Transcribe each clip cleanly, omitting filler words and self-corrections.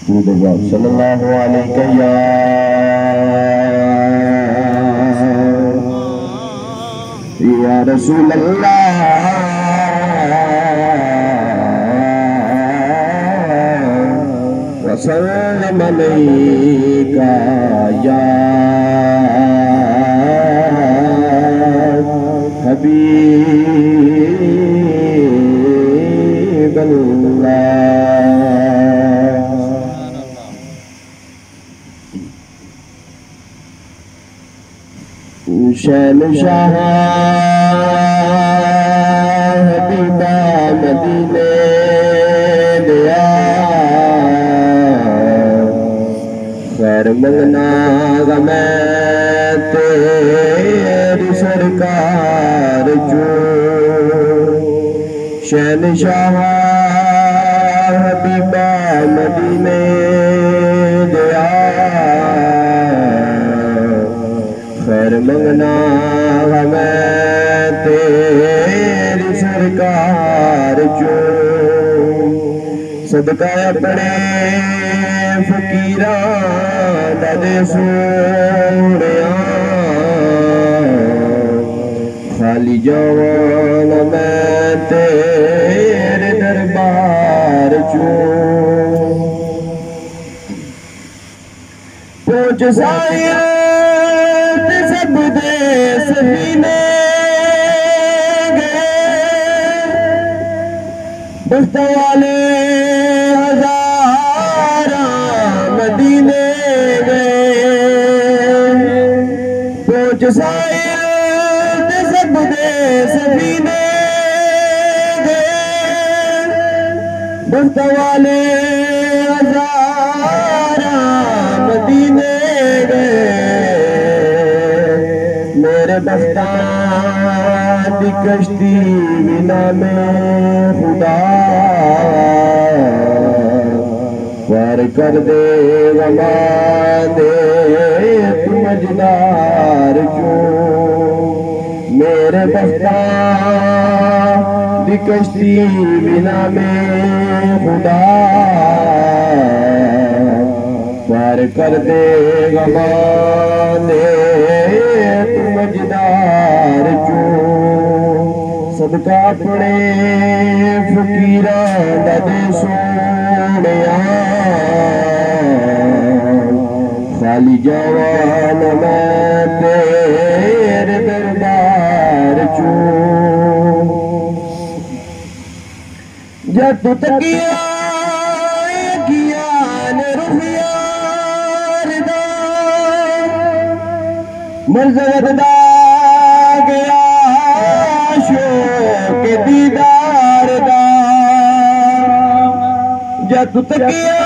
صلی اللہ علیہ یا رسول اللہ وسلم علیک یا حبیب اللہ۔ شہنشاہ طبیبہ مدینے دیا خیر منگنا گا میں تیری سرکار چوں۔ شہنشاہ طبیبہ مدینے دیا خیر منگنا میں تیری سرکار چوں۔ صدقہ اپنے فقیراں دا دے سونیاں خالی جوان میں تیرے دربار چوں۔ پہنچ سائر سب دے سفینے گئے بخت والے ہزاراں مدینے گئے۔ پہنچ سائر سب دے سفینے گئے بخت والے ہزاراں مدینے گئے۔ میرے بختان دی کشتی بنا میں خدا پار کر دے وما دے تو مجدار کیوں۔ میرے بختان دی کشتی بنا میں خدا پار کر دے وما دے مجدار چوں۔ صدقہ اپنے فقیراں دا دے سونیاں خالی جوان میں تیرے دربار چوں۔ جب تو تکیا مرزد دا گیا شوق دیدار دا جد تکیا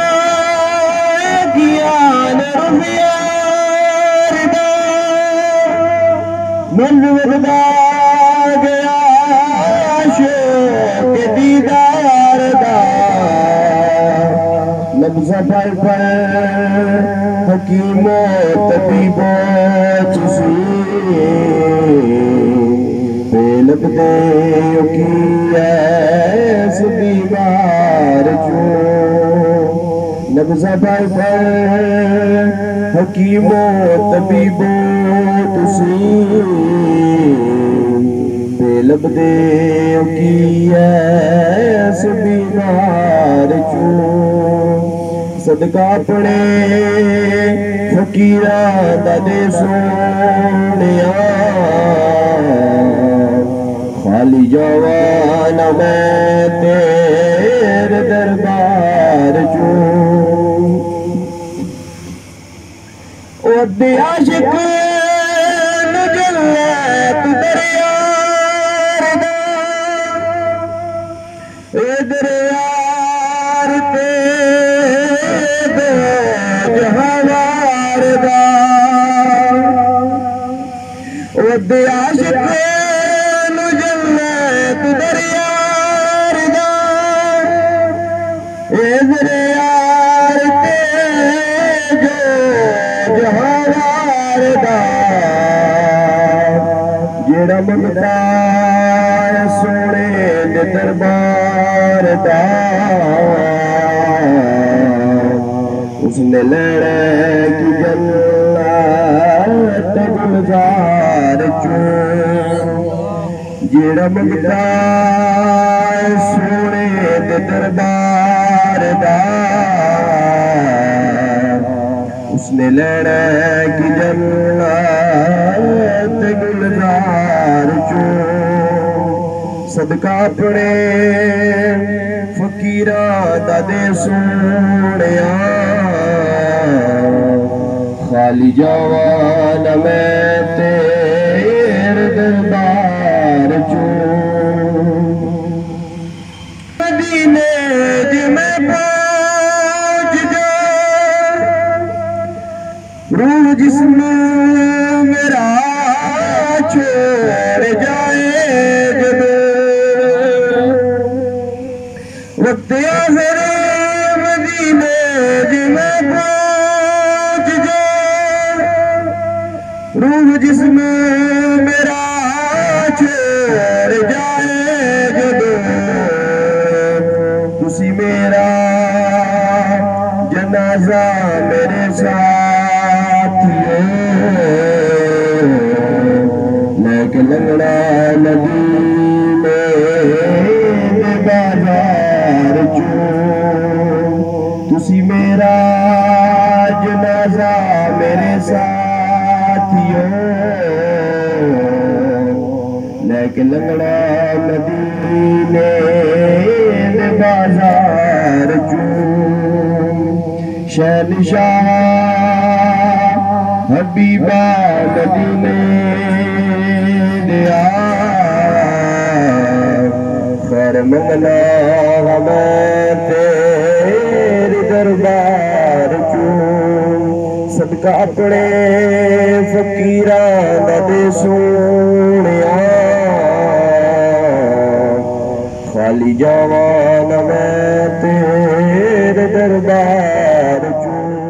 گیان رفیار دا مرزد دا گیا شوق دیدار دا۔ لفظ پر حکیم و طبیب لب دے کی ایس دیوار چوں۔ لفظ پر حکیم و طبیب تسی لب دے کی ایس دیوار چوں۔ صدقہ اپنے فقیراں دا دے سونیاں خالی جوان میں تیرے دربار چوں۔ او دی عاشق نجلت دریار دا اے دریار تے دو جہاوار دا۔ او دی عاشق جیڑا منگتا سونے دے دربار دا اس نے لینے کی جنت گلزار چون جیڑا منگتا سونے دے دربار دا اس نے لینے کی جنت گلزار چون صدقہ اپنے فقیراں دا دے سونیا خالی جوان میں تیرے دربار چون مدینے دی میں پہنچ جاؤں روح جسم میرا چھوڑ جائے جب وقت آخر مدینے دی میں پہنچ جاؤں روح جسم میرا چھوڑ جائے جب تسی میرا جنازہ میرے ساتھ لے کے لنگڑا مدینے دے بازار چون تسی میرا جنازہ میرے ساتھیوں لے کے لنگڑا مدینے دے بازار چون شہنشاہ طبیبہ مدینے دیا خیر منگنا ہمیں تیری دربار چون صدقہ اپنے فقیراں دا دے سونیا خالی جوان میں تیرے دربار چون